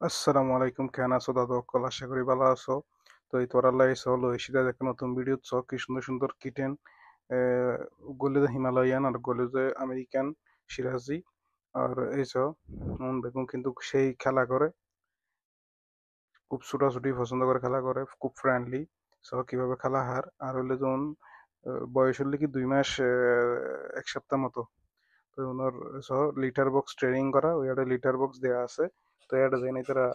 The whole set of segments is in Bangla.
আসসালামু আলাইকুম, কেন আছো দাদু অক্কল? আশা করি ভালো আছো। তো এই তোর আল্লাহ এসে হলো এসে একটা নতুন ভিডিও ছ কি সুন্দর সুন্দর কিটেন গলিতে হিমালয়ান আর গলিতে আমেরিকান সিরাজি আর এইসব মন বেগুন কিন্তু সেই খেলা করে, খুব ছুটাছুটি পছন্দ করে, খেলা করে খুব ফ্রেন্ডলি। সো কিভাবে খেলা হার আর হলে যেমন বয়স হলে কি 2 মাস, 1 সপ্তাহ মতো। তো ওনার সহ লিটার বক্স ট্রেনিং করা, ওই একটা লিটার বক্স দেওয়া আছে। তো এটা জেনে তারা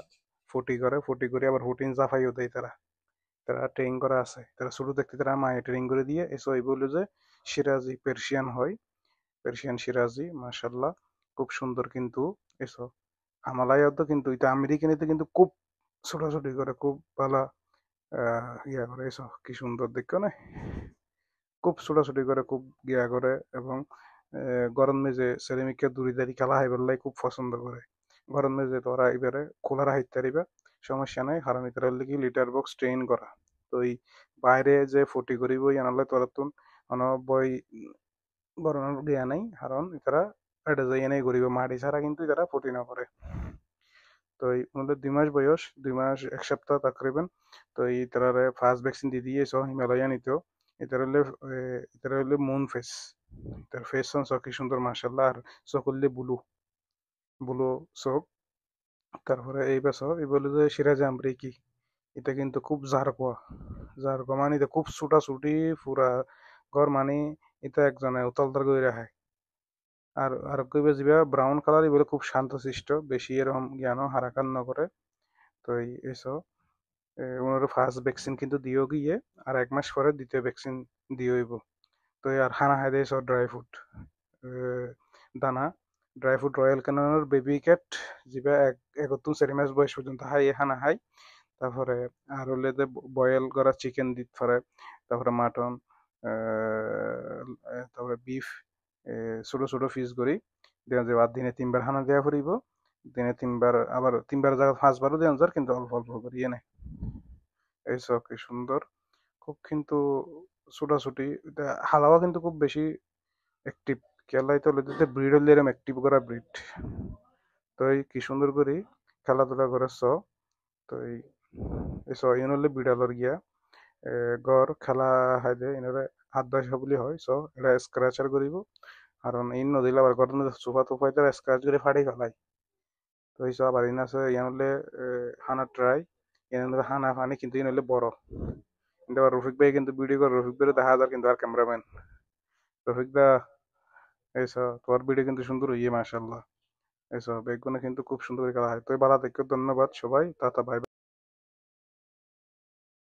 ফুটি করে আবার হুটিন জাফাইও দেয় তারা। তারা ট্রেনিং করা আছে, তারা শুরু দেখতে তারা মায়ে ট্রেনিং করে দিয়ে এসো এই বলে যে সিরাজি পের্সিয়ান হয়, পের্সিয়ান সিরাজি মাশাল্লাহ খুব সুন্দর কিন্তু। এসো হামালয়াতে কিন্তু এটা আমেরিকানিতে কিন্তু খুব ছোটাছুটি করে, খুব ভালো ইয়া করে। এসো কি সুন্দর দেখো না, খুব ছোটাছুটি করে, খুব ইয়া করে। এবং গরম মেজে সেরেমিকের দূরি দাঁড়ি খেলা হয় বললাই খুব পছন্দ করে। গরম মেজে তোরা এবারে খোলারা হাইতে পারিবা, সমস্যা নাই, কারণ এটার লিগে লিটার বক্স ট্রেন করা। তো এই বাইরে যে ফটি করিব আনালে তোরা তুন অন বই বরণের জ্ঞা নাই, কারণ এটারা এটা যাই নাই করিব মাটি ছাড়া কিন্তু এটারা ফটি না করে। তো এই ওদের 2 মাস বয়স, 2 মাস 1 সপ্তাহ তাকরিবেন। তো এই তারা ফার্স্ট ভ্যাকসিন দিয়ে দিয়েছ হিমালয়ান নিতেও। এটার হলে মুন ফেস, তার ফেস চোখ কি সুন্দর মাশাল্লাহ, আর চোখ হলে ব্লু ব্লু চোখ। তারপরে এই বছর এই বলে যে সিরাজ আমেরিকি, এটা কিন্তু খুব জারকোয়া, জারকোয়া মানে এটা খুব ছুটাছুটি পুরা ঘর মানে এটা একজনে উতলদার করে রাখে। আর কইবে যাবে ব্রাউন কালার, বলে খুব শান্তশিষ্ট, বেশি এরকম জ্ঞান হারাকান নকরে। তো এই এসব ওনার ফার্স্ট ভ্যাকসিন কিন্তু দিয়েও গিয়ে, আর 1 মাস পরে দ্বিতীয় ভ্যাকসিন দিয়ে হইব। তো আর খানা খাই দিয়েছ ড্রাই ফ্রুট দানা, ড্রাই ফ্রুট রয়্যাল ক্যাননের বেবি ক্যাট, যেটা 1 থেকে 4 মাস বয়স পর্যন্ত খাই এ খানা খাই। তারপরে আর হলে যে বয়েল করা চিকেন দিতে পারে, তারপরে মাটন, তারপরে বিফ, ছোট ছোট পিস করি দেওয়া যাবে। আর দিনে 3 বার খানা দেওয়া ফুরিব, দিনে 3 বার, আবার 3 বার জায়গায় 5 বারও দেওয়া যার, কিন্তু অল্প অল্প করিয়ে নেয়। এইসব কি সুন্দর, খুব কিন্তু ছোটাছুটি। এটা হালাওয়া কিন্তু খুব বেশি অ্যাক্টিভ, খেলাই তো লেদিতে ব্রিড হলে এরম অ্যাক্টিভ করা ব্রিড। তো এই কি সুন্দর করে খেলাধুলা করে তো এই ইন হলে বিড়ালর গিয়া গড় খেলা হয় দে ইনরে হাত দশা বুলি হয়। এটা স্ক্রাচার করিব, কারণ ইন নদিলে আবার গরম চোপা তোপাই তারা স্ক্রাচ করে ফাড়ি ফেলাই। তো এই সব আর ইন আছে ইয়ান হলে হানা ট্রাই, ইয়ান হলে হানা ফানি, কিন্তু ইন হলে বড়। কিন্তু আবার রফিক ভাই কিন্তু ভিডিও করে, রফিক ভাই দেখা যায় কিন্তু আর ক্যামেরাম্যান রফিক দা। এইসব তোমার ভিডিও কিন্তু সুন্দর হইয়ে মাশাল্লাহ। এইসব বেগুনে কিন্তু খুব সুন্দর করে খেলা হয়। তো এই বালা দেখো, ধন্যবাদ সবাই, টাটা, ভাই।